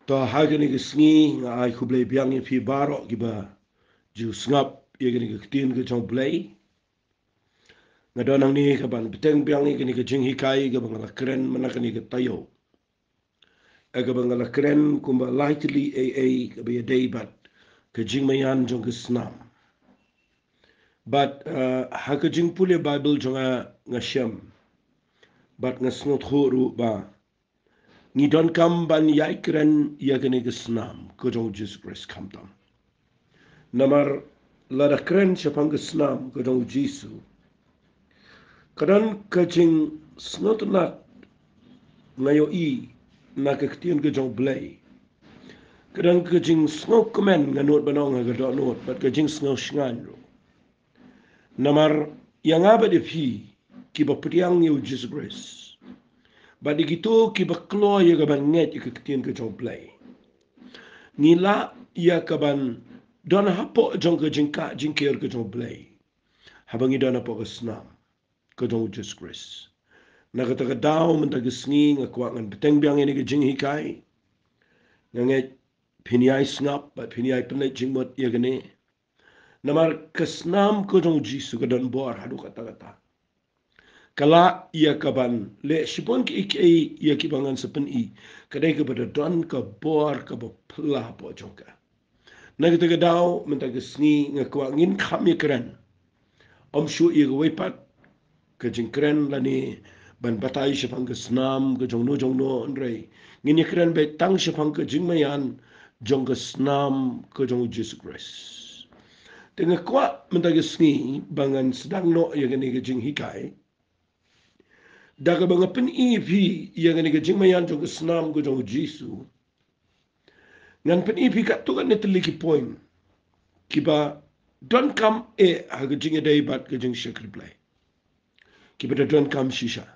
to hagani gisngi nga ai kublai biang ye pi baro giba ju snap ye gani gtin ge jong blai nga donang ni ka ban beteng biang ni gani ge jing hikai ge bang la kren manakani ge tayo aga bang la kren kumba lightly ka be a day but ke Jingmaian jong ge Snam but ha ke jing pule bible jonga nga shem but nga snot khuru ba ni don kam ban yai kren ye gani ge Snam ko jong Jesus Christ kam tam namar la da kren chapang Snam ko dong Jisu kadan kajing snot nat ngayo i na ka ktien ke jong blay kadan kajing snok komen nganot banong ga do not but kajing snok shngan ro namar yang aba de phi ki ba priang yu Jesus Christ ba de gito ki ba klo ye ga ban nget ke ktien ke jong blay ni la ya ka ban don hapo jong ke jingka jingker ke jong blay habangi don hapo ke Snam ko dong Jesus Christ nakataga daw mentagisni nga kwa ngan beteng biang ini ke jing hikai nganget piniai snap but piniai penai jingmot ya gane namar kesnam ko dong Jisu ka don bor hadu kata kala ia kaban le sipon ki iki ia ki bangan sepen i kadai ke pada don ka bor ka ba plah po jongka nakataga daw mentagisni nga kwa ngin kham ye keren om shu ia wepat ke jing keren lani ban batai shapang ke Snam ke jong no ndrei ngin yakran be tang shapang ke Jingmaian jong ke Snam ke jong Jesus Christ tengah kwa mentagi sni bangan sedang no ya gani ke jing hikai daga banga pen ev ya gani ke Jingmaian jong ke Snam ke jong Jisu ngan pen ev ka tu kan neteliki point kiba don kam ha ke jing dai bat ke jing shakri play kiba don kam shisha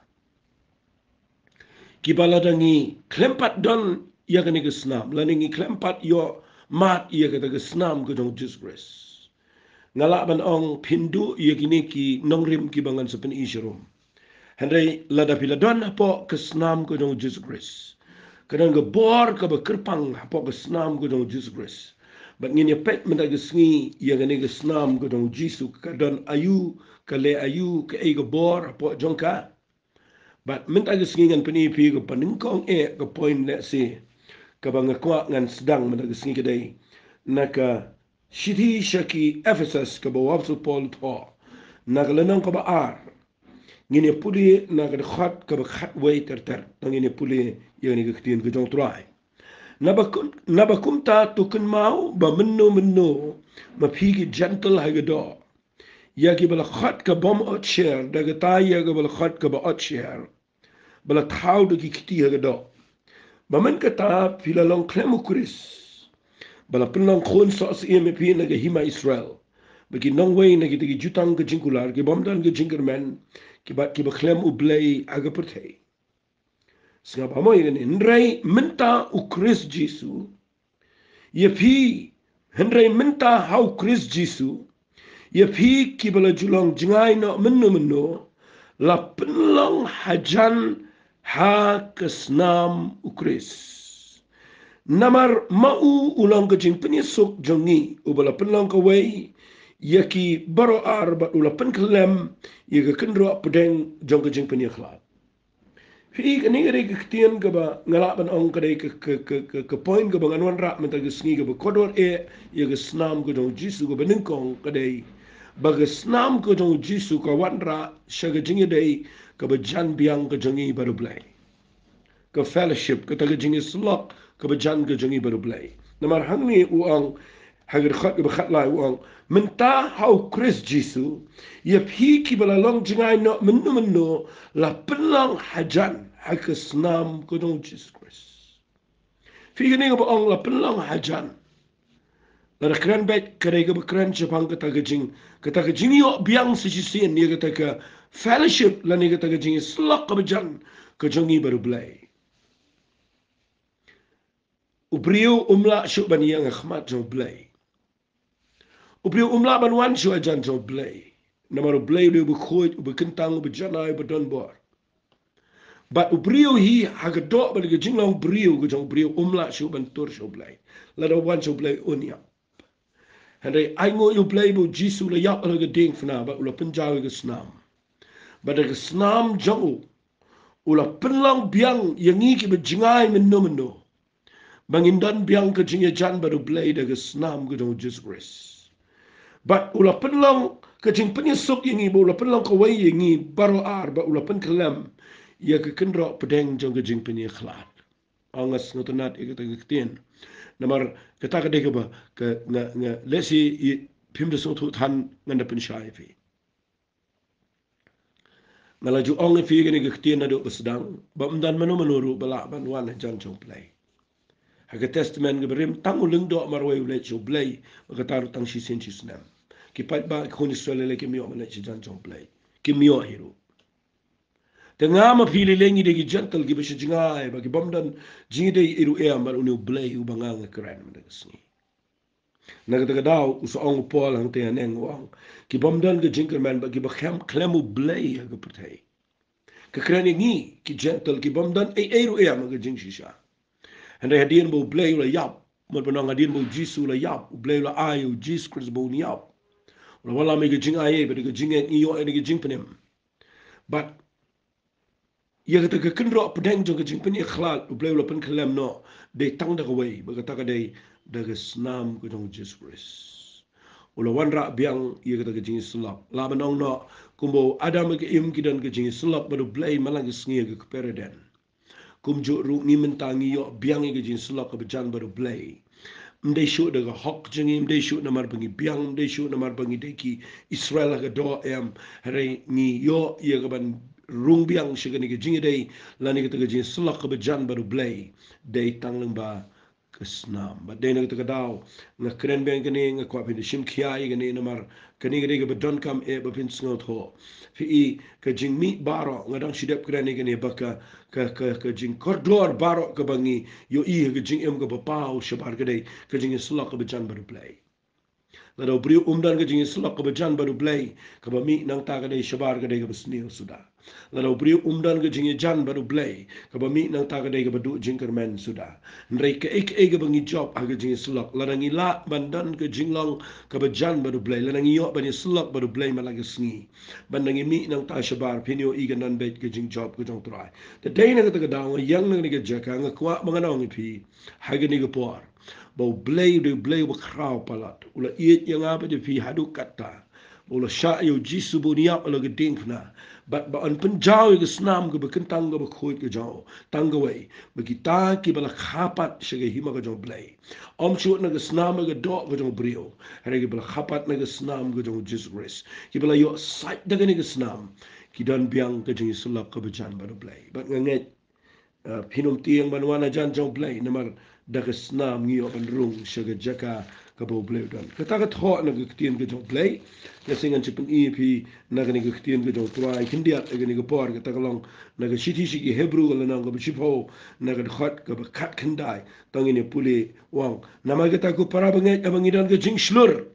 kibaladangi klempat don ia kani ke Snam laningi klempat yo mat ia kata ke Snam ke jong Jesus Christ ngalak ban ong pindu ia kini ki nongrim ki bangan sepen isrum hendai lada pila don apo ke Snam ke jong Jesus Christ kadang ke bor ke bekerpang apo ke Snam ke jong Jesus Christ bat ngin ya pet menda ke sngi ia kani ke Snam ke jong Jesus kadon ayu kale ayu ke e ke bor apo jongka but minta ke sengi ngan penipi ke peningkong ke point let's say ke bangga kuat ngan sedang minta ke sengi kedai naka shiti shaki Ephesus ke bawah su Paul tho naka lenong ke baar ngini puli naka khat ke khat way ter ngini puli yang ni ke ketien ke jong try nabakum ta tukun mau ba menno ma phigi gentle hagado ya ki bala khat ke bom out share daga ta ya ke bala khat ke ba out share bala thau de ki kiti hagado bamen kata pila long klemu kris bala penlong khon so se me pi na ge hima Israel bagi nong way na ge gi jutang ge jingkular ge bomdan ge jingerman ki ba klem u blay aga pertei singa ba moy ne ndrei menta u kris Jisu ye pi hendrei menta hau kris Jisu ye pi ki bala julong jingai no menno la penlong hajan ha ke Snam ukris namar mau ulang ke jing penyesuk jongi ubala penlang ke wei yaki baro arba ula penkelem yaka kendro pedeng jong ke jing penyekhlat fi ke ningere ke ktien ke ba ngalak ban ong ke point ke bangan wan rak menta ke sngi ke ba kodor yaka Snam ke jong Jisu ke beningkong ke baga Snam ke jong Jisu ke wan rak syaga jingi dei ke bejan biang ke jongi baru blai ke fellowship ke taga jingi slok ke bejan ke jongi baru blai namar hangni uang hagar khat ke khat lai uang menta hau Chris Jisu ye phi ki bala long jingai no menno la penlang hajan hak Snam ke jong Jesus Christ fi gani ke ong la penlang hajan la kran bet kare ke kran chapang ke taga jing yo biang si sin ni ke taga fellowship la ni ke taga jing slok ke bejan ke jongi baru blai ubriu umla syuk ban yang akhmat jong blai ubriu umla ban wan syuk ajan jong blai namaro blai dia bekhoit bekentang bejanai bedon bor But ubrio hi hagadok balik jinglong brio gujong brio umla shu bantur shu blay. Lada wan shu blay unya. Handai ai ngo yu blay bu jisu la yak la gading fna ba ula penjawi ke snam. Ba de snam jong ula penlang biang yangi ki bejingai meno. Bangindan biang ke jingya jan baru blay de snam gujong Jesus. But ula penlang ke jing penyesuk yangi ba ula penlang kawai yangi baru ar ba ula pen kelam ya ke kendro pedeng jong ke jing penyekhlat. Angas ngotonat ikata kektian. Namar kata kadeke ba ke nga lesi pim de sot han nganda pen shai fi. Ngalaju ong fi gani kektian na do besdang ba mdan menuru bala ban wan jan jong play. Haga testament ke berim tangulung do marwai ulet jo play kata tang shi sen Snam. Ki pat ba khoni swele ke mio manet jan jong play. Ki mio hero. Tengah ma pili lengi de ki gentle ki besi jingai bagi bomdan jingi de iru ea mar unu blay u bangang keren mendegasni. Nagata kadau usong pol hang te aneng wang ki bomdan ke jingker man bagi bakham klemu blay ha ke pertai. Ke keren ngi ki gentle ki bomdan iru ea ma ke jing shisha. Handai hadian bo blay la yap mar banang hadian bo jisu la yap blay la ayu jis kris bo ni yap. Wala me ke jingai be ke jingeng iyo e ke jing penem. But ia kata ke kendro pedang jong ke jing pen ikhlat u blay la pen kelam no de tang da away ba kata ka de ke snam ko jong Jesus ula wan ra biang ia kata ke jing sulap la banong no kumbo adam ke im kidan ke jing sulap ba blay malang ke sngi ke pereden kum jo ru ni mentangi yo biang ke jing sulap ke bejan ba blay mdai shu de hok jingi mdai shu namar bangi biang mdai shu namar bangi de ki Israel ga do em hare ni yo ia ga ban rung biang shigani ke jingi dei lani ke te jing sulak ke bejan baru blay dei tangling ba ke snam ba dei na ke dau na kren biang kene nga kwa pin shim khiai gani namar kani ke ke bedon kam e ba pin sngot ho fi i ke jing mi baro ngadang shidep kren ni ba ke jing kordor baro ke bangi yo i ke jing em ke ba pau shabar ke dei ke jing sulak ke bejan baru blay Lalu beri umdan ke jingin selok ke bejan baru blay ke bami nang ta ke dei shabar ke dei ke besnil sudah. Lalu beri umdan ke jingin jan baru blay ke bami nang ta ke dei ke bedu jingkermen sudah. Nrei ke ke bangi job ke jingin selok. Lalu ngila bandan ke jinglong ke bejan baru blay. Lalu ngiyok banyi selok baru blay malah ke sengi. Bandang imi nang ta shabar pinyo ikan nan bait ke jing job ke jong try. Tadai na kata kedang yang nang ni ke jaka ngakwa menganong ipi hagi ni ke puar. Bau blay de blay wa kraw palat ula iet yang apa de fi hadu kata ula sha yo jisu buniap ula geding na bat ba an penjau ke snam ke bekentang ke bekhoit ke jau tanggawai bagi ta ki bala khapat shege hima ke jau blay om shut na ke snam ke do ke jau brio hare ke bala khapat na ke snam ke jau Jesus ki bala yo sait de ke snam ki dan biang ke jing sulap ke bejan baru blay bat nganget pinum tiang banwana jan jong play namar daga snam ngi open rung shaga jaka kabo play dan kata ka tho na gktien ke jong play ya singan chipeng ep na gani gktien ke jong try kindia gani ke por kata kalong na ga shiti shiki hebrew la na ga chipo na ga khat ka khat khandai tangine puli wang nama kata ku para bangai abangi dan ke jing shlur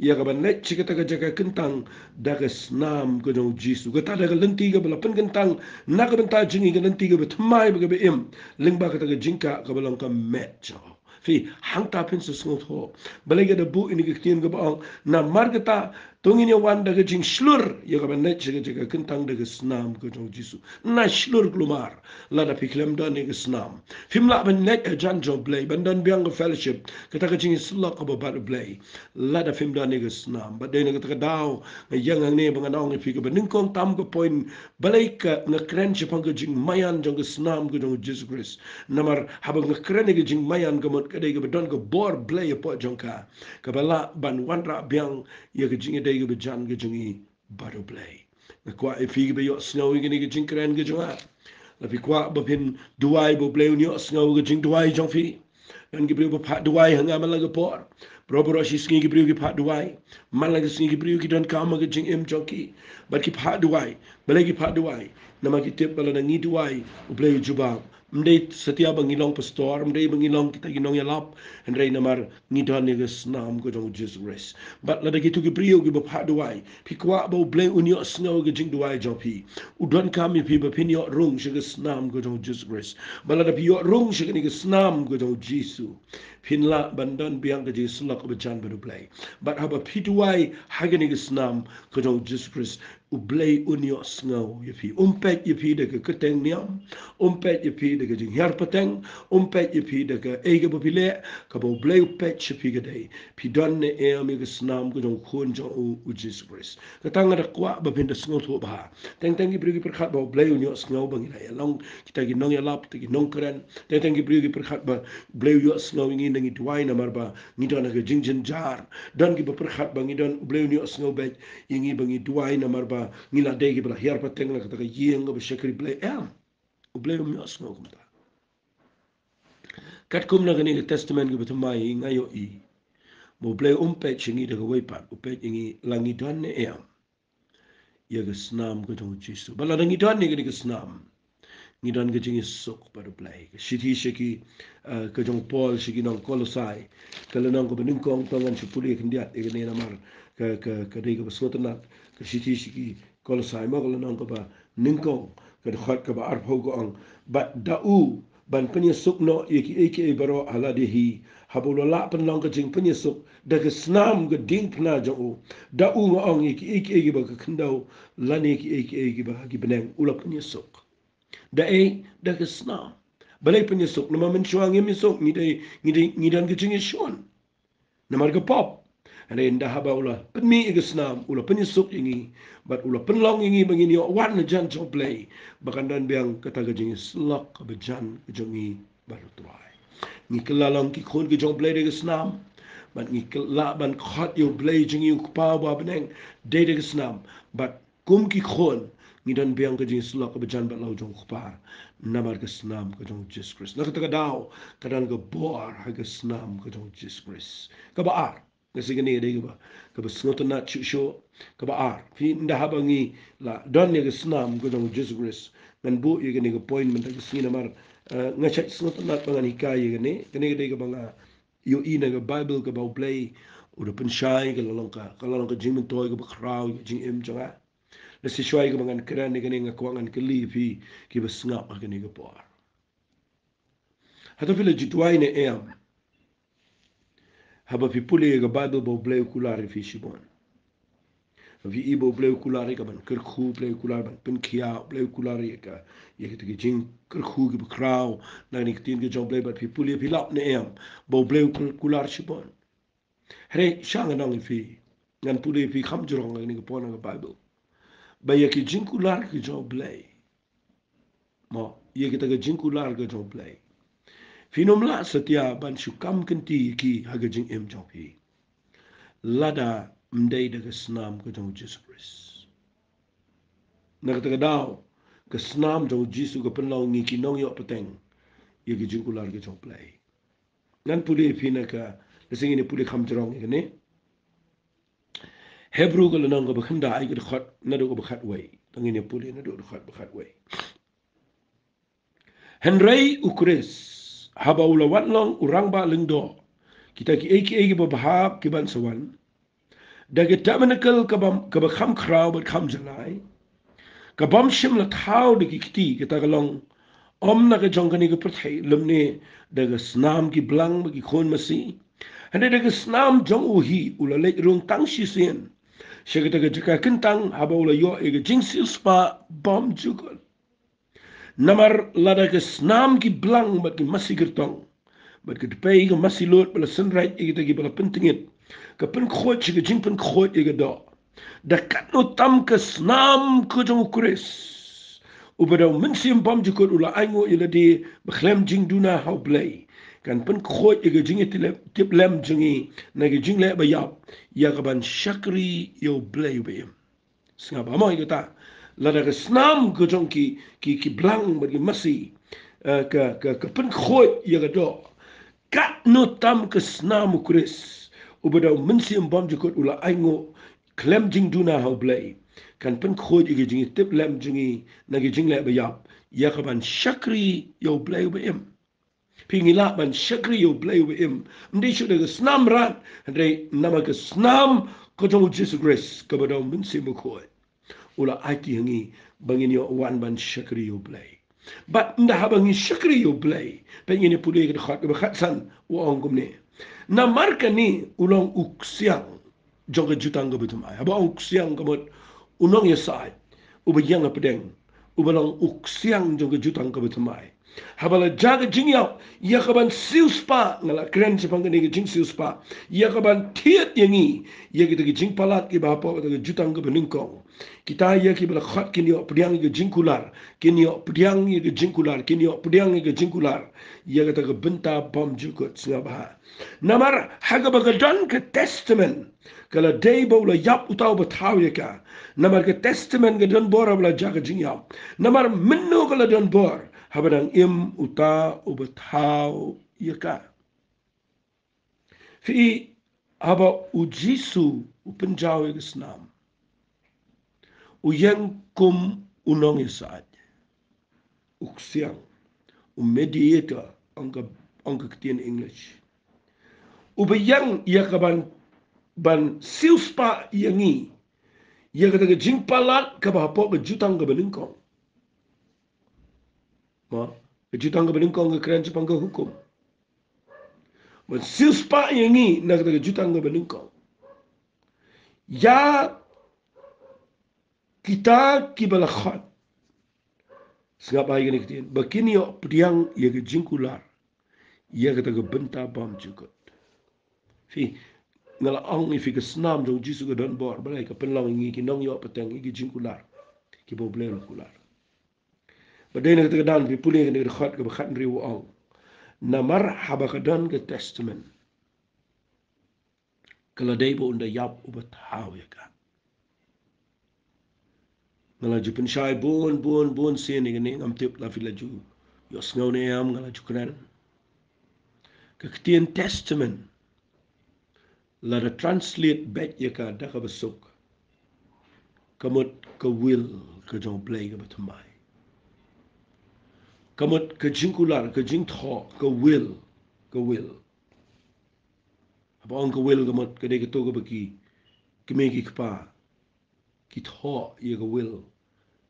ia ka banet cikata ka jaga kentang daga snam ko jong jisu ka tada ka lenti ka bala pen kentang na ka benta jingi ka lenti ka betmai ba ka be im lingba ka taga jingka ka balang ka met jo fi hang ta pin su sngot ho balai ka da bu ini ka kien ka baang na mar ka ta tongin ya wan daga jing shlur ia ka banet cikata jaga kentang daga snam ko jong jisu na shlur klumar la da piklem da ni ka snam fimla banet a jan jo blay bandan biang ka fellowship ka taga jing slok ka ba blay la da fim da ni ka snam ba de ni ka daw yang ang ne bang anong fi ka baning kong tam ko point balai ka nga kren chipang ka Jingmaian jong ka snam ko jong Jesus Christ namar habang nga kren ka Jingmaian ka mot ka de ka don ka bor blay po jong ka bala ban wan ra biang ya ka jing de ka bejan ka jong baru blay na kwa fi ka yo snow ka ni ka jing kren ka jong la fi kwa ba pin duai bo blay ni snow ka jing duai jong fi dan gibriu pa duai hanga malaga por bro shi singi gibriu ki pa duai malaga singi gibriu ki don kama ga jing em joki but ki pa duai balagi pa duai nama ki tip bala na ngi duai u play juba Mdei setiap bangilong pastor, mdei bangilong kita ginong yalap, hendrai namar ngidon ni Snam ko jong Jesus Christ. But lada gitu ki brio ki bapa duai, pi kwa bau blay unyo snow ki jing duai jopi. Udon kami pi bapin yo rung shi Snam ko jong Jesus Christ. But lada pi yo rung shi ni Snam ko jong Jesus. Pin la bandan biang ka Jesus lak bajan baru blay. But haba pi duai hagani Snam ko jong Jesus Christ. Ublay unyo snow yapi. Umpet yapi de ke keteng niam. Umpet yapi de ke jing hiar pateng. Umpet yapi de ke ege bapile. Kabo blay upet yapi ke day. Pi don ne mi ke Snam ko jong kun jong u Jesus Christ. Katang ada kwa bapinda snow tu bah. Teng teng ibrigi perkat ba blay unyo snow bangila. Long kita ginong ya lap kita ginong keren. Teng teng ibrigi perkat ba blay unyo snow ingi nengi tuai namar ba ngidon ke jing jing jar. Dan ki perkat ba ngidon blay unyo snow bet ingi bangi tuai namar ba ngila degi bla hiar pateng la kata yeng ba shekri blay blay unyo snow kumta. Kat kum na gani testament ki betumai ngayo I. Mo blay umpet chingi daga weipat upet ingi langi don ne ya ke Snam ko jong Jesus. Bala nang idan ni ke Snam. Ngidan ke jing sok pada blay. Shiti shiki ke jong Paul shiki nang Kolosai. Kalau nang ko beningkong tangan sepuli kendiat ke ne namar ke dei ke besotnat ke shiti shiki Kolosai ma kalau nang ko ba ningkong ke khat ke ba arpho ko ang bat dau ban penyesuk no iki baro ala dehi habulala penlong ke jing penyesuk da ke Snam ke ding pna jo dau ngong iki ba ke kendau lani iki ba ki beneng ula penyesuk da da ke Snam balai penyesuk nama mensuang yemisuk ngidan ke jing shon namar ke pop ada indah haba ula penmi ke Snam ula penyesuk ingi bat ula penlong ingi bangini wan na jan jo play bakan dan biang kata ke jing slok ke bejan ke jongi baru tuai ni kelalong ki khon ke jong play ke Snam bat ni la ban khat yo play jing yu pa ba beneng de ke Snam bat kum ki khon ni dan biang ke jing slok ke bejan bat lau jong pa namar ke Snam ke jong Jesus Christ nak kata daw kadang ke bor ha ke Snam ke jong Jesus Christ ka baar kasi gani ada ba ka basngot na chucho ka baar fi nda habangi la don ne ke Snam ke jong Jesus Christ ngan bu ye gani ke appointment ke sina mar ngachat sngot na pangan hikay gani gani ke banga yo ina ke Bible ke bau play udah pensyai ke lalong ka jing toy ke bakraw jing em janga na si shwai ke bangan kran ne gani ngakwangan ke li fi ki basngap gani ke por hato fi le jitwai ne em haba fi puli ga Bible bo bleu kulari fi shibon vi ibo bleu kulari ka ban kerkhu bleu kulari ban penkia bleu kulari ka ye ke jing kerkhu ge kraw na ni tin ge jong bleu bat fi puli fi lap ne em bo bleu kular shibon hre shang nang fi ngan puli fi kham jrong ni ge pon ga Bible ba ye ke jing kular ge jong bleu mo ye ke ta ge jing kular ge jong bleu Finomla setia ban syukam kenti ki haga jing em jopi. Lada mdei daga Snam ke jong Jesus Christ. Nakata daw ke Snam jong Jesus ke penlau ngi ki nong yok peteng. Ye ke jing kular ke jong play. Ngan puli fina ka lesing ini puli kham jerong ke ne. Hebrew ke lenong ke bekhenda ai ke dekhat nado ke bekhat wei. Tangini puli nado bekhat wei. Henry Ukris haba ula watlong urang ba lengdo kita ki eki ba bahab ki ban sawan daga tamanakal ka ba kham kraw ba kham jalai ka bam shim la thau de ki kiti kita galong om na ka jong kani ka prathai lumne daga Snam ki blang ba ki khon masi hande daga Snam jong uhi ula le rung tang shi sen shagata ga jika kentang haba ula yo e ga jingsil spa bam jukol Namar lada ke Snam ki blang bat ki masih gertong. Bat ke depai ke masih lot bala sunrise e kita ki bala pentingit. Ke pen khot ke jing pen khot e do. Dakat no tam ke Snam ke jong Ukris. Ubada mensim bam jukot ula aingo ila di bekhlem jing duna hau blay. Kan pen khot e jing tip lem jingi na ke jing le bayap. Ya ke ban shakri yo blay bayam. Sengapa mau kita lada ke Snam ke jong ki blang bagi masih ke pen khot ya ke do kat no tam ke Snam Ukris ubada mensim bam jukot ula aingo klem jing duna hau blay kan pen khot ye jing tip lem jingi na ge jing le bayap ya ka ban shakri yo blay be im pingila ban shakri yo blay be im ndi shu de snam rat ndai nama ka snam ko jong Jesus Christ ka badong min simu ko ula aiti hangi bangin yo wan ban shakri yo blay but nda habangi shakri yo blay pengini puli ka khat ba khatsan wa ongum ne na marka ni ulong uksiang joga jutang ga betum ai haba uksiang ga mot unong ya sai uba yang pedeng uba long uksiang joga jutang ga betum ai haba la jaga jingyao ya ka ban siuspa ngala kren sepang ni ga jing siuspa ya ka ban tiet yangi ya ga jing palat ki ba pa ga jutang ga beningkong kita ya ki bala khat kin yo pediang ga jingkular kin yo pediang ga jingkular kin yo pediang ga jingkular ya ga ta benta bom jukut singa namar haga ba ga don ka testament kala day ba ula yap utaw ba taw ya ka namar ka testament ga don bor abla jaga jingyao namar minno kala don bor habadang im uta ubataw ya ka fi aba ujisu upenjaw ga snam uyang kum unong isaad uksiang mediator angka ketien English ubayang ia kaban ban siuspa yangi ia kata jingpalat ka bahapo ke jutang ka beningkong ma ke jutang ka beningkong ke keren sepang ka hukum ban siuspa yangi na kata jutang ka beningkong ya kita kibalakhat sengap bayi ni ketien bakini yo pediang ia ke jingkular ia kata ke benta bam juga fi ngala ang ifi ke snam jong jisu ke don bor balai ke penlang ngi ki nong yo peteng ngi jingkular ki bo ble kular badai na kata dan fi puli ke khat ke khat riu ang na marhaba ke don ke testament kala dai bo unda yap ubat haw ya ka ngala ju penshai bon sen ni ngam tip la fi la ju yo sngaw ne am ngala ju kran ke ketien testament la da translate bet ya ka da ka besok kamut ka will ka jong play ka batamai kamut ka jingkular ka jing tho ka will apa ang ka will kamut ka de ka to ka baki kime ki kpa ki tho ye ka will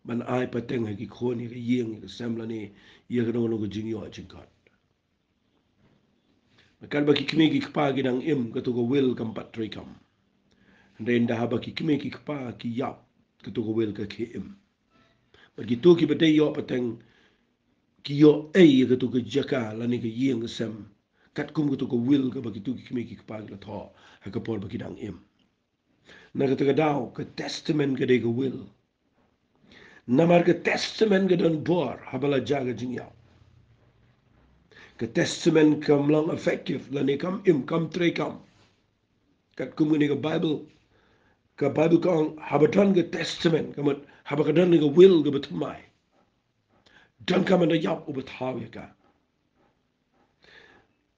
man ai pateng ha ki khoni ka yeng ka samla ni ye ka no ka jing yo jingkat kan baki kime ki kpa ki dang im ka to ka will kam patri kam ren da baki kime ki kpa ki yap ka to ka will ka ke im bagi to ki batay yo pateng ki yo ay ka to ka jaka la ni ka yeng sam kat kum ka to ka will ka bagi to ki kime ki kpa la tho ha ka por baki dang im na ka ta daw ka testament ka de ka will namar ka testament ka don bor habala jaga jingyaw ka testament kam lang effective la ni kam im kam tre kam kat kum ni ka bible ka habatan ka testament kamat habakadan ni ka will ka batumai dan kam na yap ubat haw ya ka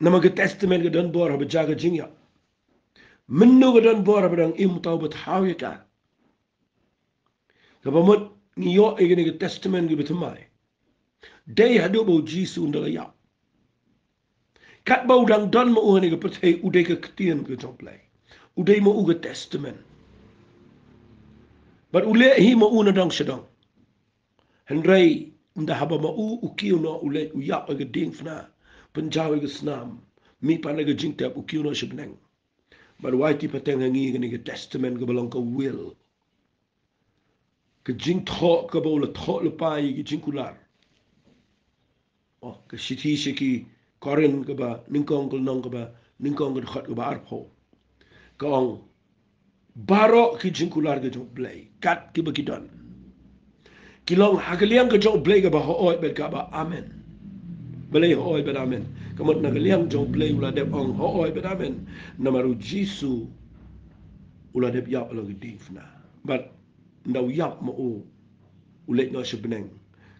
nama ka testament ka don bor haba jaga jingyaw minno ka don bor haba dang im taw bat haw ya ka kapamot ngiyo ay ka testament ka batumai day hado bo jisu ndala yap kat bau dang don mo uhani ka patay uday ka ketien ka jomplay uday mo uga testament but ule hi mo una dang sedang hendrai nda haba ma ukiu no ule uyap aga ding fna penjawi ga snam mi panaga jingtap ukiu no shibneng but waiti pateng hangi ga testament ga balong ka will ka jing tho ka bola tho le pai ga jingkular oh ka shiti shiki korin ka ba ningkong ka nong ka ba ningkong ka khat ka ba arpho ka ong baro ki jingkular ga jong play kat ki ba kidon kilong hagaliang ka jong play ka ba hooi bet ka ba amen balay hooi bet amen kamot nagaliang jong play ula dep ong hooi bet amen namaru jisu ula dep yap alo giding fna but ndaw yap mo o ulet no shibneng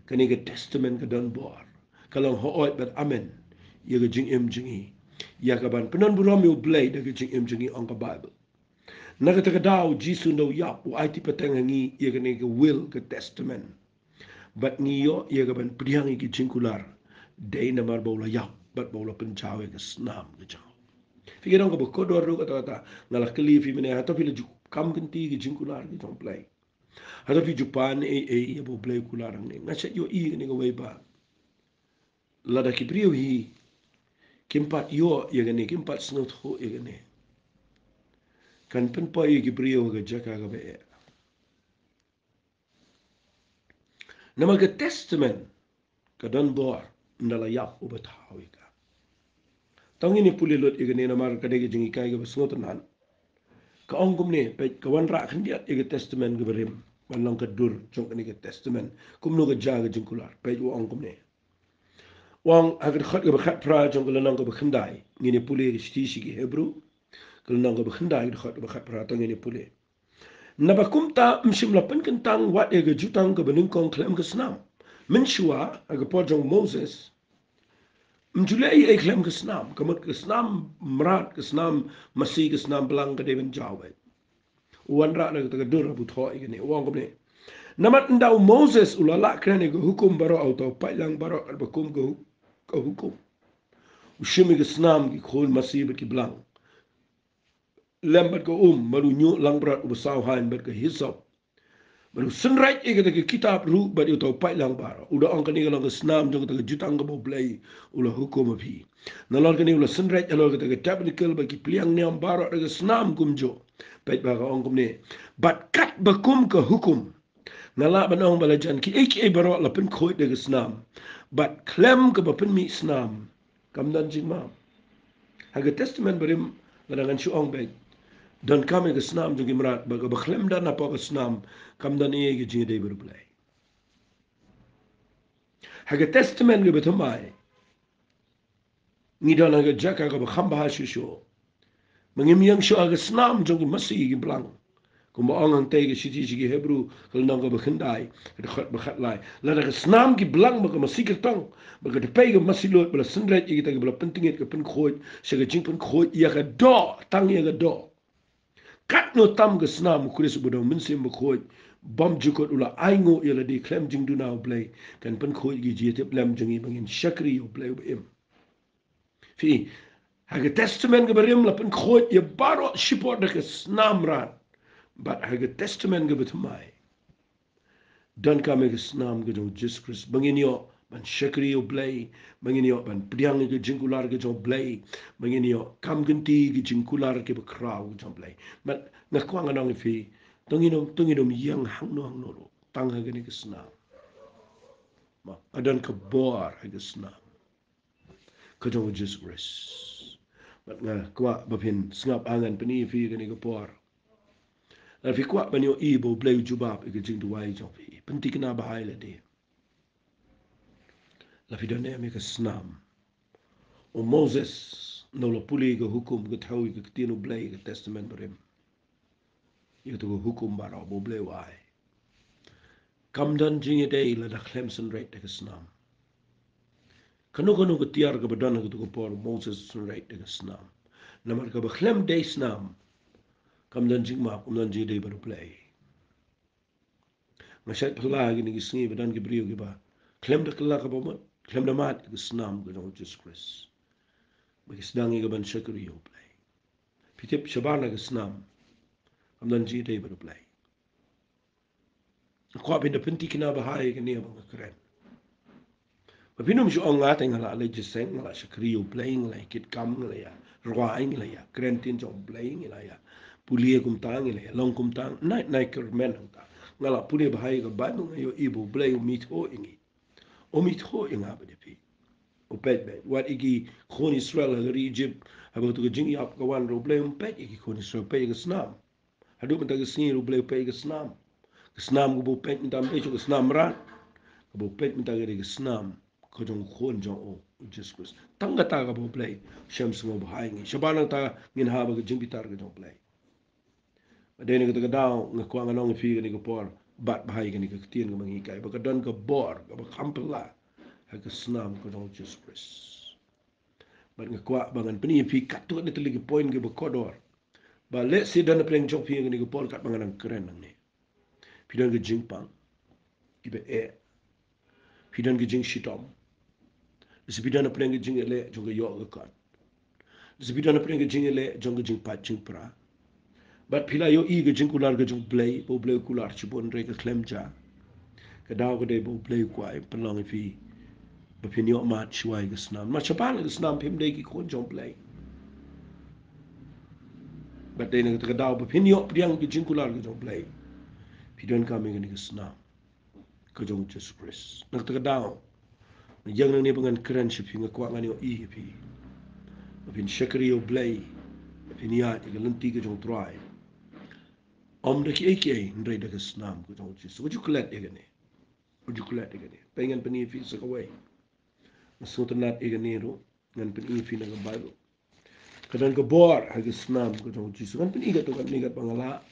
kani ka testament ka don bor kalong hooi bet amen ya ga jing im jingi ya ka ban penon buram yo play da ga jing im jingi ong ka bible naga ta daw jisu ndaw yap u IT pateng hangi ya ka will ka testament bat ngiyo ia ka ban priang iki jingkular dei namar bola yap bat bola pencawe ke Snam ke jang fikirong ka bokodor ru kata ngalah keli fi mene atau fi ju kam genti ke jingkular ke jong play atau fi jupan ia bo play kular ni ngachat yo i ni ka wei ba lada kibriyo hi kimpat yo ia gani kimpat sngot ho ia gani kan pen pa i kibriyo ka jaka ka be nama ke testament ka don bor ndala yap ubatawi ka tang ini puli lot igani namar ka dege jingi kai ka sngot nan ka ongum ne pe ka wan ra khandiat ige testament ka berim manlang ka dur jong ni ke testament kumno ka jaga jingkular pe wo ongum ne wang agar khat ka khat pra jong ka nang ka khandai ngini puli sti shi ki hebru ka nang ka khandai khat ka khat pra tang ini puli nabakumta mshim la pen kentang wat ege jutang ka bening kong klem ka Snam menshua aga po jong Moses mjulei e klem ke Snam kamut ke Snam mrat ke Snam masih ke Snam belang ke deben jawe wan ra na ka dur bu tho igene wang komne namat ndau Moses ulala krene ke hukum baro auto pailang baro bakum ke hukum ushimi ke Snam ki khol masih ki belang lembat ko maru nyu lang brat ubasau hain ber ke hisap baru sunrai ega ke kitab ru bad itu pai lang bar udah ang kani lang Snam jong ta jutang ko blai ula hukum api nalor kani ula sunrai alor ke tabernacle bagi pliang niam bar de Snam kumjo pai ba ka ong kumne bat kat bakum ke hukum nala banong balajan ki ek baro la pen khoi de Snam bat klem ke ba pen mi Snam kam dan jingma haga testament berim ladangan shu ong beg dan kami ke Snam juga merat baga bakhlem dan apa ke Snam kam dan ia ke jing dei berplay haga testament ke betumai ngi dan haga jaka ke bakhamba shu mengim yang shu haga Snam jong masih ke blang kuma orang te ke siji siji hebru kalau nang ke bakhendai ke khat bakhat lai la ke Snam ke blang baga masih ke tong baga de pe ke masih lot bala sendret kita ke bala pentingit ke pen khoi sega jing pen khoi ia ke do tang ia ke do kat no tam ke Snam kuris budong mensim khoi bom jukot ula aingo ila di klem jing du now play kan pen khoi gi jete plem jingi bangin shakri yo play im fi haga testament ke berim la pen khoi ye baro shipot de ke Snam rat but haga testament ke betumai dan kami ke Snam ke jong Jesus Christ bangin yo ban shakri yo play bangin yo ban priang ke jingkular ke jong play bangin yo kam genti ke jingkular ke be kraw jong play but ngakwang anong fi tunginom yang hang no tang ha gani ke Snam ma adan ke bor ha ke Snam ke jong Jesus Christ but nga kwa bapin sngap angan pani fi gani ke bor la fi kwa banyo ibo play jubab ke jing duai jong fi penti kena bahai la de la fi dane me ke Snam o Moses no la puli ke hukum ke thawi ke tinu play ke testament berim itu hukum bara bo play wai kamdan jingi dei la da Clemson rate de ke Snam kanu ke tiar ke badan ke tu por Moses rate de ke Snam namar ke bakhlem dei Snam kamdan jingma kamdan jingi dei baru play mashat pula gini gisni badan ke brio ke ba klem de kala ke bomot klem de mat ke Snam ke jong Jesus Christ bagi sedang ke ban syakri yo play pitip shabana ke Snam kamdan jingi dei baru play ko bin de penti kena bahai ke ni abang keren Pinum si ong ngata ngala le jeseng ngala sakriu playing la kit kam ngala ya ruaing la ya krentin jong playing la ya pulie kum tang la ya long kum tang night men ta ngala pulie bahai ga banu yo ibu play mit ho ingi o mit ho inga ba de pi o pet bet wat igi khon Israel ga Egypt abo to jing yap ga wan ro play pet igi khon Israel pe ga Snam hadu menta ga sni ro play pe ga Snam go bo pet menta pe ga Snam ran bo pet menta ga Snam ko jong khon jong o Jesus Christ tanga ta ga bo play sham smo bahai ngi shabana ta ngin ha ba jing bitar ga jong play ade ni ga daw ng ko nga nong fi ga ni ko por bat bahai ga ni ga tien ga mangi kai ba ga don ga bor ga ba kampla ha ga Snam ko jong Jesus Christ ba nga ko ba ngan pni fi kat to ni tli ga point ga ba kodor ba le si dan pleng jong fi ga ni ko por kat ba ngan keren ni pi don ga jing pang ki be Pidan ke jing shitom. Sepidan apa yang ke jing ele jong ke yok ke kan. Sepidan apa yang ke jing ele jong ke jing pat jing pra. But pila yo I ke jing kular ke jong play, bo play kular cibon re ke klem ja. Ke daw ke de bo play kuai penlang ifi. Bapin yok mat shuai ke Snam. Macam ke Snam pim de ki kon jong play. But de ne ke daw bapin yok priang ke jing kular ke jong play. Pidan kami ke Snam. Ke jong Jesus Christ. Nak ke daw. Yang nang ni pengan keren sipi ngakwa ngani yo I pi. Bapin syakri yo play. Bapin ya ke lenti ke jong try. Om de ki eke ndre de ke Snam ke jong Jesus. Would you collect again? Would you collect again? Pengen pani fi sakaway. Masutanat again ro. Ngan pani fi na ke Bible. Kadang ke bor hagi Snam ke jong Jesus. Kan pani ga to kan ni ga pangala.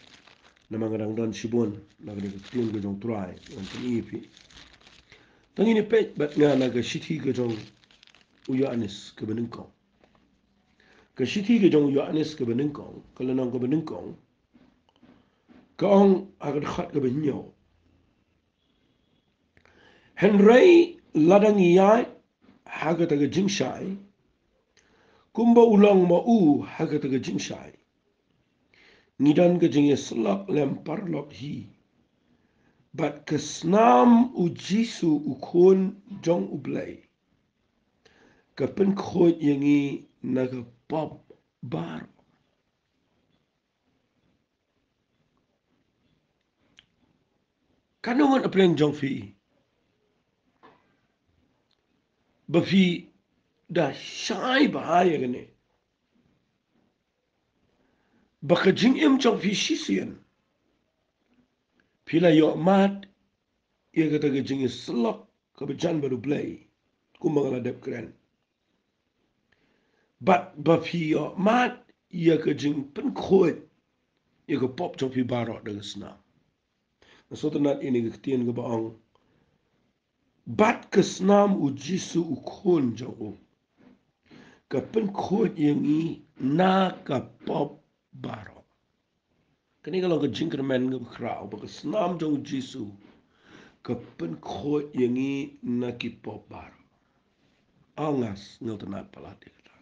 Namang kadang don sibon. Na ke tin ke jong try. Ngan pani fi. Tangi ni pet bat nga na ke shiti ke jong uyo anis ke benengkong. Ke shiti ke jong uyo anis ke benengkong. Kalau nang ke benengkong. Kong agad khat ke benyo. Henry ladang iyai haga taga jingshai. Kumba ulang ma u haga taga jingshai. Nidan ke jingye selak lempar lok hi. Bat ke Snam u jisu u kon jong u blay. Ke pen khot yangi naga pop bar. Kanungan apeleng jong fi. Bafi dah syai bahaya gane. Baka jing jong fi shisian. Pila yo mat. Ia kata ke jingye selak kebejan baru blay. Kumbang ladap keren. But bafi yo mat. Ia ke jing pen khot. Ia ke pop jong fi barok dengan Snam. Nasotanat ini ke ketien ke baong. Bat ke Snam u jisu u kon jong u. Ke pen khot yang i na ke pop barok. Kini kalau ke jing kermen ke berkerau. Baka Snam jong jisu. Ke pen khot yang i na ki pop barok. Angas ngeltanat palati kata.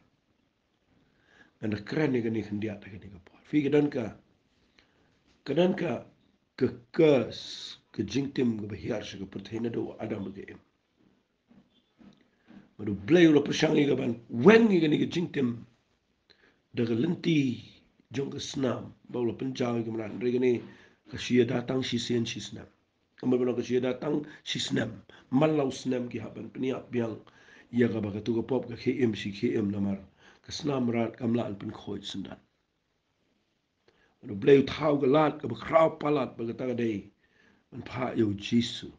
Anda keren ni kini kendiat kini ke pop. Fi kedan ka ke kes ke jingtim ke berhiar ke pertena do adam ke em. Madu blay ulah persangi ke ban wen ni ke jingtim daga lenti jong ke Snam baula penjang ke menan re ni ke sia datang si sen si Snam. Kamu benar ke sia datang si Snam. Malau Snam ki haban peniap biang ia ka baka tu ke pop ke KM si KM namar ke Snam rat kamlaan pen khoi sendan. Madu blay tau ke lat ke berkrau palat baka taga day man pa yo Jisu.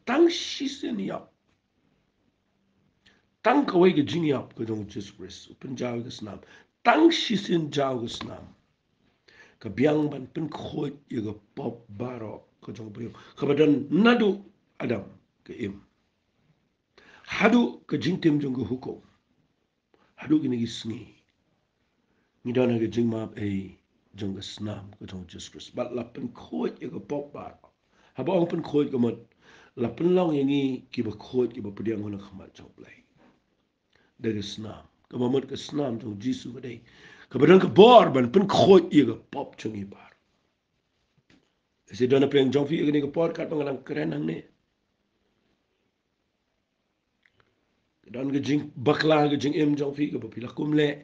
Tang si sen yap. Tang kawai ke jing yap ke jong Jesus Christ. Penjang ke Snam. Tang si sen jauh ke Snam. Ke biang ban pen khoi ia ke pop barok ke jong beriu. Kebadan nadu Adam ke im. Hadu ke jingtim jong ke hukum. Hadu kini gisngi. Ngidana ke jing maap jong ke Snam ke jong Jesus Christ. Bat la pen khoi ia ke pop barok. Haba orang pen khoi ke mat. La pen long yang i kiba khoi kiba pediang hona khamat jong play. Dari Snam. Kemamat ke Snam jong Jisu ke day. Kebadan ke bor ban pen khoi ia ke pop jong i bar. Kasi dona preng jong fi ini ke por kat pengalang keren hang ni. Dan ke jing bakla ke jing em jong fi ke bapila kumle.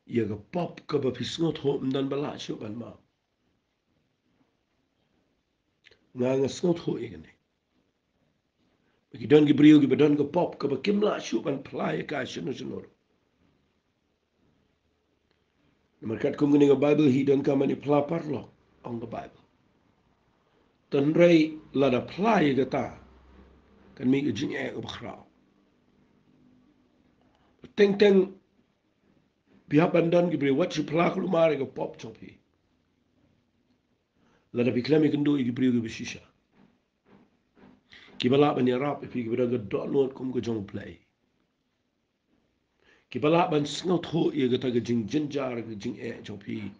Ia ke pop ke bapis ngot ho dan balak syuk ban ma. Nga ngot ho i ni. Bagi don ke beriu ke badan ke pop ke bakim la syuk ban pelai ke asyun. Merkat kum ke Bible hi dan kamani pelapar lo on the Bible. Tenrei lada pelai ke ta. Kan mi ke jing ke bakrau. Teng pihak bandan ke beri wat si pelak lumar ke pop chopi. Lada piklami kendo ke beri ke besisha. Kibalak ban yarap ipi ke berada download kum ke jong play. Kibalak ban sngot ho ia ke ta ke jing jenjar ke jing chopi.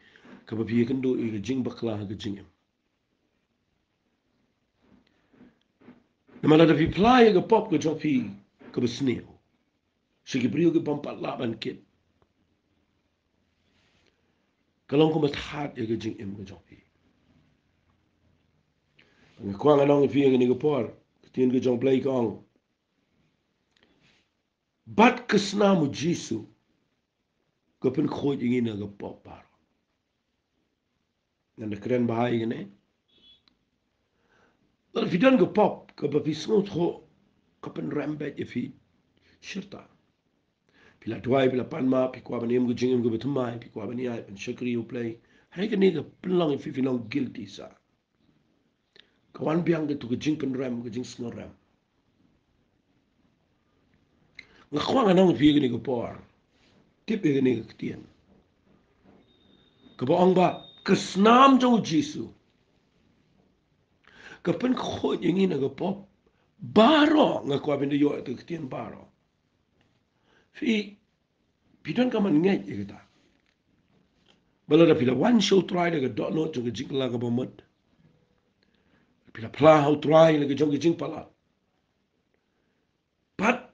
Ke bapi kendo ke jing bakla ke jing em. malah da ply ke pop ke jopi ke besneu. Sigi brio ke bampat laban kit. Kalau ko mathat ke jing em ke jopi. Nge kwang anong fi ke ni ke por, tien ke jong play kong. Bat ke snamu Jisu. Ke pen khoj ingin ke pop par. Ngan de keren bahai ke ne. Lalu fidan ke pop ke ba fisngot ho ke pen rambet ye fi shirta. Pila tuai pila panma pi kwa banem ke jingem ke betumai pi kwa bania pen shakri u play. Hai ke ni ke penlang fi filong guilty sa. Kawan biang ke tu ke jing pen ram ke jing snor ram. Ngakwang anong fi ke ni ke por. Tip ke ni ke tien. Ke boong ba ke snam jong Jisu. Ke pen khoj ingin ke pop. Baro ngakwa benda yo itu ke tien baro. Fi pidan kaman ngai ye kita. Bala da pila one show try da dot no jong jing la ka bomot. Pila pla how try la jong jing pala. Pat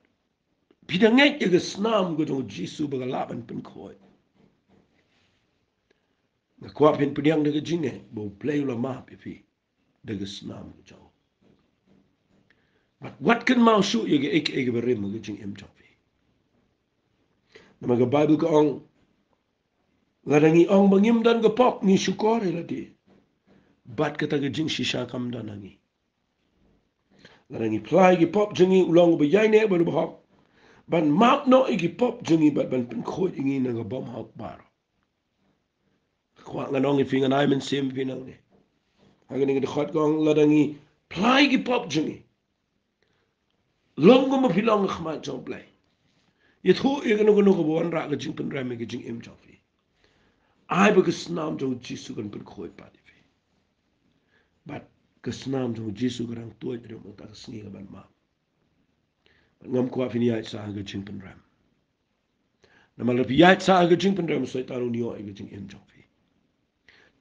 pida ngai ye ke snam go jong Jisu ba laban pen khoj. Ngakwa pen pediang da jing ne bo play la ma fi da snam go jong. But what can mau shoot ye ke ek berim go jing em jong fi. Nama ke Bible ke ong ngarangi ong bangim dan ke pop ni syukur la di. Bat kata ke jing shisha kam dan nangi. Ngarangi play ke pop jengi ulang be yai ne baru bahok. Ban map no igi pop jengi bat ban pen khoj ingi na bom hok bar. Kwa nganong i fingan ai men sim pinang ne. Hagani ke khot gong ladangi play ke pop jengi. Long mo pilong khma jong play. Ye thu e gano gano ko bon ra ke jing pen ram ke jing em jong fi. Ai ba ke snam jong Jisu kan pen khoj pa di fi. But ke snam jong Jisu kan tuai de mo ta sngi ka ban ma. Ngam kwa fini ai sa ke jing pen ram. Na mal pi ai sa ke jing pen ram so ta ru ni o ke jing em jong fi.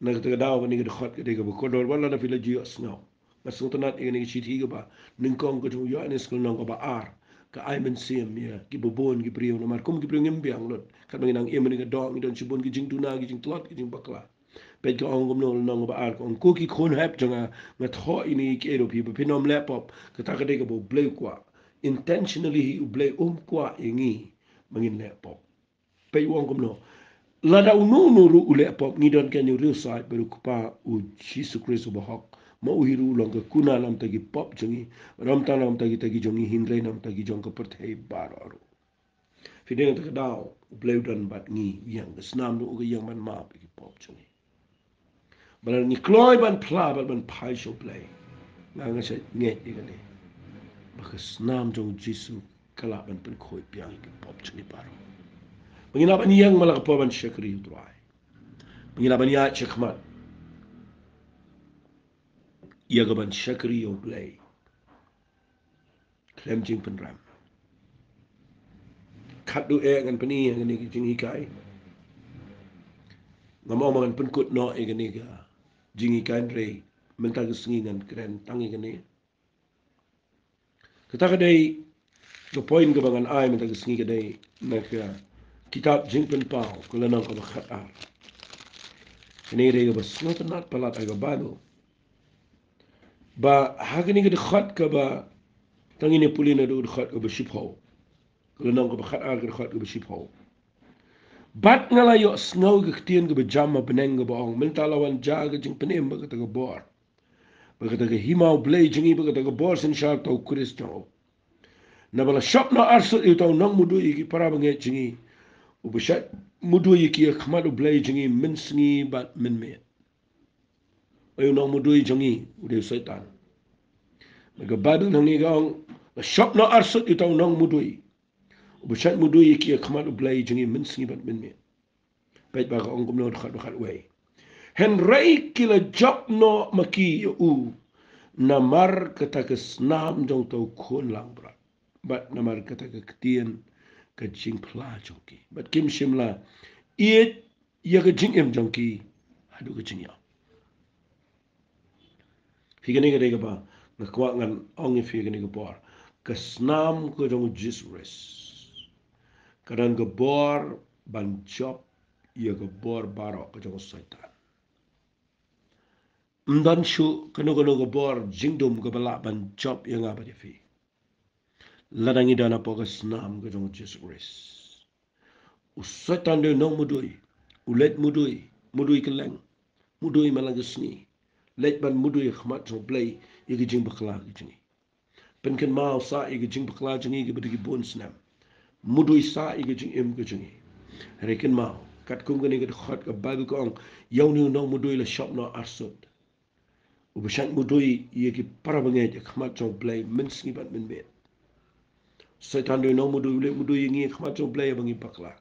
Na ke ta daw ni ke khot ke de ke ko dor wala na fi la ji sngaw. Na sung ta nat e ni chi thi ke ba ning kong ko jong yo ni skul nang ko ba ar. Ka ai men sim ya ki bobon ki priyo na mar kum ki priyo ngem biang lot. Kat nang em ni ke dong ni don chibon ki jing tuna ki jing tlot ki jing bakla. Pet ko ong gomno nang ba ar ko ko ki khon hap janga na tho ini ke ro pi pinom laptop ka ta ka de ko blay kwa intentionally u blay kwa ingi mangin laptop pe wong gomno la da unu no ru u laptop ni don kan ru sai beru pa u Jesus Christ ba hok ma u hiru long ka kuna lam ta gi pop jangi ram ta lam ta gi jongi hindre nam ta gi jong ka per thei bar ro fideng ta daw blay don bat ngi yang snam no u yang man ma gi pop jangi Balan ni kloy ban pla ban pai show play. Nga nga sa nget ikan ni. Bakas nam jong Jisu kala ban pen khoi piang ki pop chini paro. Bangina ban yang malak po ban shakri utrai. Bangina ban ya chekmat. Ia ga ban shakri yo play. Klem jing pen ram. Kat du e ngan pani ngan ni jing hikai. Ngamo mangan pen kut no e gan ni ga jing hikai rei. Mentag sengi ngan keren tangi gan ni. Kata kadai the point ke bangan ai mentag sengi kadai nak kitab jing pen pau kula nang ka khat ar. Ini dia bas not not palat aga Bible. Ba hagini ke khat ka ba tangini pulina do khat ka ba shipho. Kula nang ka khat ar ka khat ka ba shipho. Bat ngala yo snow ke tien ke ba jam beneng ke ba ong mentalawan jaga jing penem ba ka ta bor. Ba ka ta himau blay jingi ba ka ta bor sin shark tau Kristo. Na bala shop na arso ito nang mudu iki para banget jingi. Ubushat mudu iki khmadu blay jingi min sngi bat min me. Ayo nang mudu jingi udah setan. Maka Bible nang ni gang shop na arso ito nang mudu. Ubushat mudu iki khmadu blay jingi min sngi bat min me. Pet ba ong gumno khat way. Henry kila job no maki u namar kata ke snam jong tau khon lang brat. Bat namar kata ke ketien ke jing pla jongki. Bat kim shimla iet ya ke jing em jongki adu ke jing ya. Figani ke dega ba Ngakwa ngan ong ifi gani gabor. Kesnam ko jong jisres. Kadan gabor ban job ia gabor barok ko jong setan. Mdan shu kanu gabor jingdum gabala ban job yang apa ifi. Ladangi dana po kesnam ko jong jisres. Setan de nong mudui. Ulet mudui keleng. Mudui malagasni. Let ban mudui khmat jong play igi jing bakla igi. Penken mau sa igi jing bakla jing igi berdigi bon snam. Mudui sa igi jing em ke jing. Rekin mau kat kum gani igi khot ka bagu kong yaw ni nong mudui la shop no arsut. Ubashan mudui igi para banget khmat jong play mens ngi ban men met. Setan de nong mudui ngi khmat jong play bangi bakla.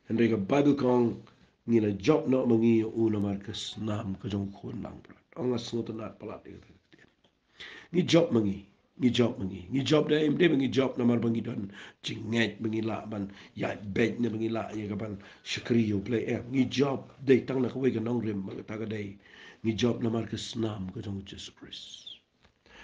Hendai ka bagu kong ngi na job no mangi una markas nam ka jong khon lang prat. Angas ngotanat palat igi. Ni job mangi, ni job dah em mangi job namar bangi don jinget bangi la ban ya bed ne bangi la ya kapan syukri yo play ni job dei tang na kawai ka nong rim mag ta ka dei ni job namar ke snam ka jong Jesus Christ.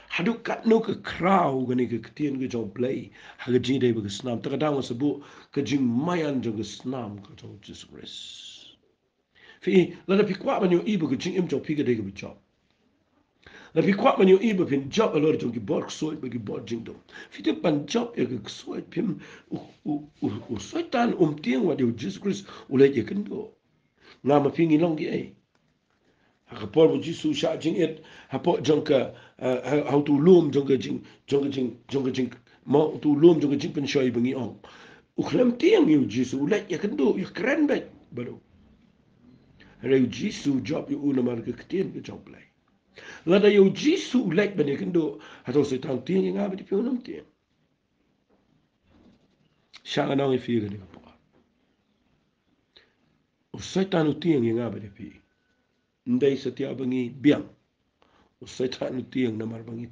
Haduk kat no ke kraw gani ke ketien ke jong play ha ke jing dei ba ke snam ta ka dang sebu ke Jingmaian jong ke snam ka jong Jesus Christ. Fi la da pi kwa ban yo ibu ke jing em jong pi ke dei ke job. Tapi kuat man yung iba pin job alor jong ki bor soit bagi bor jingdom. Fite pan job ya ke soit pin soitan tiang wa diu Jesus Christ ulai je kendo. Ngama pingi long ki ai. Ha por bu jisu sha jing et ha po jong ka how to lum jong ka jing ma tu lum jong ka jing pen shoi bangi ong. Uklam tiang yu jisu ulai je kendo yu keren bet baru. Reu jisu job yu una mar ke ketien ke job lai. Lada yo jisu lek bani kendo hato se tang tiang yang abi di pionam tiang. Syang anong ifi gani kapo. Usai tanu tiang yang abi di pi. Ndai setia bangi biang. Usai tanu tiang namar bangi.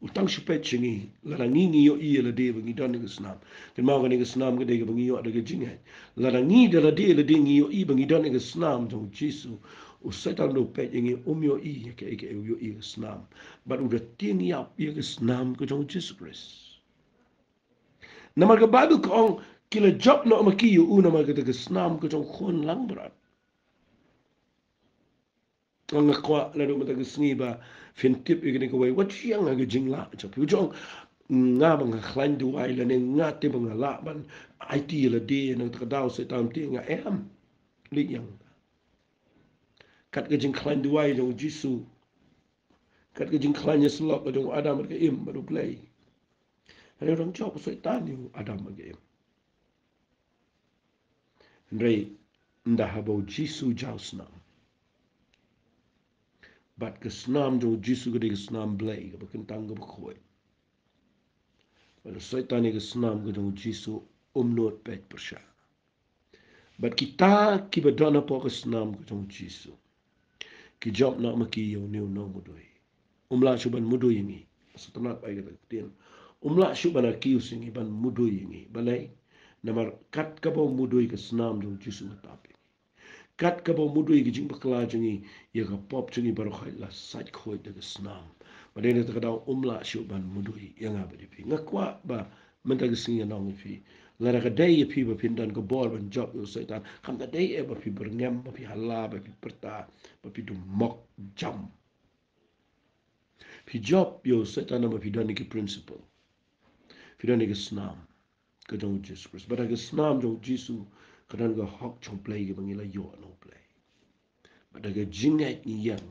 Utang supet chingi. Lada ngi yo iya la de bangi dan ni snam. Ken mau gani snam ke de bangi yo ada ke jingai. Lada ngi de la de ngi yo i bangi dan ni snam jong jisu. Usai tanu pet yang yo i ke yo i snam. But udah tiang yap ya ke snam ke jong Jesus Christ. Nama ke Bible kong kila job no maki yu nama ke te snam ke jong khon lang berat. Ang akwa la do mata ke sngi ba fin tip igni ko way what yang ga jing la chop yu jong nga bang khlan du ai la ne nga te bang la ban IT la de nang ta daw se tam ti nga em li yang kat ke jing khlan du ai jong jisu kat ke jing khlan yes lok jong adam ke im baru play. Ada orang job setan yu adam ke im. Ndai nda habau jisu jau snam. But ke snam jo jisu ke de snam blay ke bekentang ke bekoi. But setan ke snam ke jo jisu not pet persya. But kita ki bedana po ke snam ke jo jisu. Ki job nak maki yo new no mudoi. La suban mudoi ini. Setanat pai ke tien. La suban akiu singi ban mudoi ini. Balai namar kat ka bo mudoi ke snam jo jisu tapi. Kat ka bo mudui ki jing bakla jingi ya ka pop jingi baru khai la sait khoi de snam badene ta daw la shu ban mudui yang aba di pi ngakwa ba menta ga singa nong fi la ra ka dai ya pi ba pindan ko bor ban job yo setan kam da dai e ba pi berngam ba pi hala ba pi perta ba pi du mok jam pi job yo setan ba pi dan ki principle fi dan ki snam ka dong Jesus Christ ba ga snam dong jisu kadang ga hok chong play ke bangila yo no play. Pada ga jingai ni yang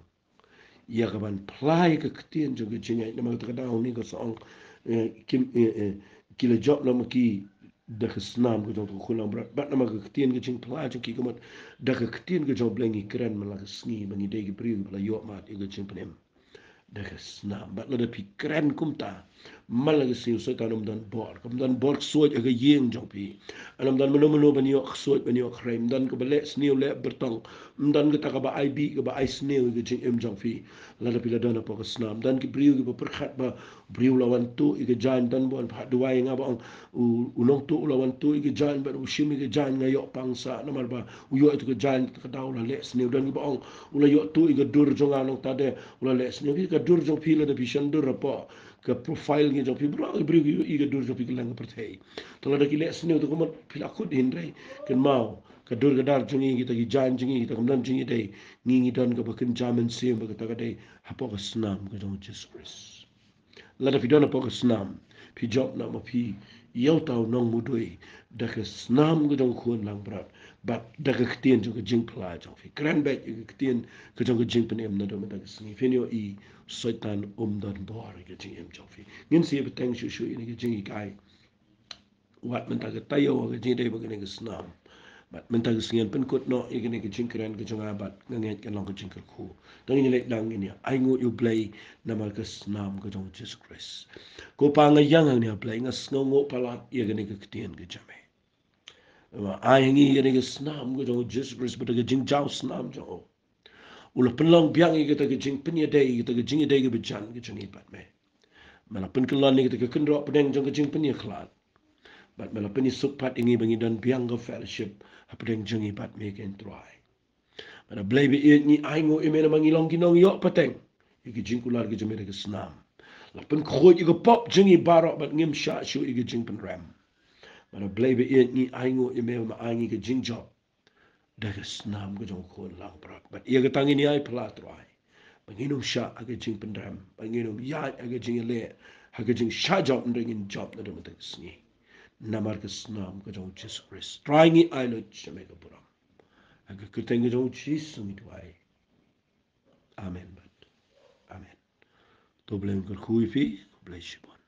ya ka ban play ke ketien jo ga jingai na mag kadang ni ko song kila job na maki da ka snam ko jong ko na brat bat na mag ketien ga jing play jo ki ko mat da ka ketien ga job lengi keren man la ka sngi bangi de ga pri la yo mat ga jing penem da ka snam bat la da pi keren kumta malaga siu so tanum dan bor kam dan bor suat aga yeng jong pi anam dan menu banyo suat banyo krem dan ko bele sniu le bertong dan kita ka ba ib ka ba ai sniu ga jing em jong pi la da pila dan apa ka snam dan ki briu ki ba perkhat ba briu lawan tu i ga jan dan bon pha duai nga ba unong tu lawan tu i ga jan ba u shim i ga jan nga yo pangsa namar ba u yo itu ga jan ka daw la le sniu dan ki ba ong ula yo tu i ga dur jong anong tade ula le sniu ki ka dur jong pi la da bi shan dur apa ke profile ngi jong pi bro bri i ga dur jong pi lang perthei to la da ki le sniu to ko pila khut hin rei ken mau ka dur ga dar jong ngi ta ki jan jong ngi ta kam dan jong ngi dei ngi dan ka ba ken jamen sim ba ka ta ga dei hapo ka snam ka jong Jesus Christ la da fi dona po ka snam pi job na ma pi yau tau nong mu doi da ka snam ka jong khun lang brat bat da ka ktien jong ka jing pla jong fi kran ba ka ktien ka jong ka jing pen em na do ma da ka sngi fi nyo i soitan dan bor ka jing em jong fi ngin si ba tang shu shu ni ka jing i kai wat men ta ka tayo ka jing dei ba ka ni ka snam bat mentag singen pen kut no igene ke jingkran ke jonga bat nganget ke long ke jingkal khu dang ni lek dang ni ai ngu yu blai na mal ke snam ke jong Jesus Christ ko pa nga yang ni blai nga sno ngo palat igene ke ktien ke jame ma ai ngi igene ke snam ke jong Jesus Christ but ke jing jaw snam jo ula penlong biang i ke jing pen ye dei ke jing ye dei ke bejan ke jong i bat me mala pen ke lon ni ke kendro pedeng jong ke jing pen ye khlat bat mala pen suk pat ingi bangi dan biang ke fellowship apedeng jong i bat me ken try mana blai be ni aingo emena mangilong kinong yo pateng iki jingkular ke jemere ke snam la pen khoj i pop jingi barok bat ngim sha shu i jing pen ram mana blai be ni aingo emena ma angi ke jing job da ke snam ke jong khon lang brak bat ia ke tangi ni ai pla trai banginum sha age jing pen ram banginum ya age jing le age jing sha job ndengin job na de sngi namar ke snam ke jong Jesus Christ trying I lo chame ke puram age ke tangi jong Jesus mi tuai amen. Amen. To blame God who if he bless you.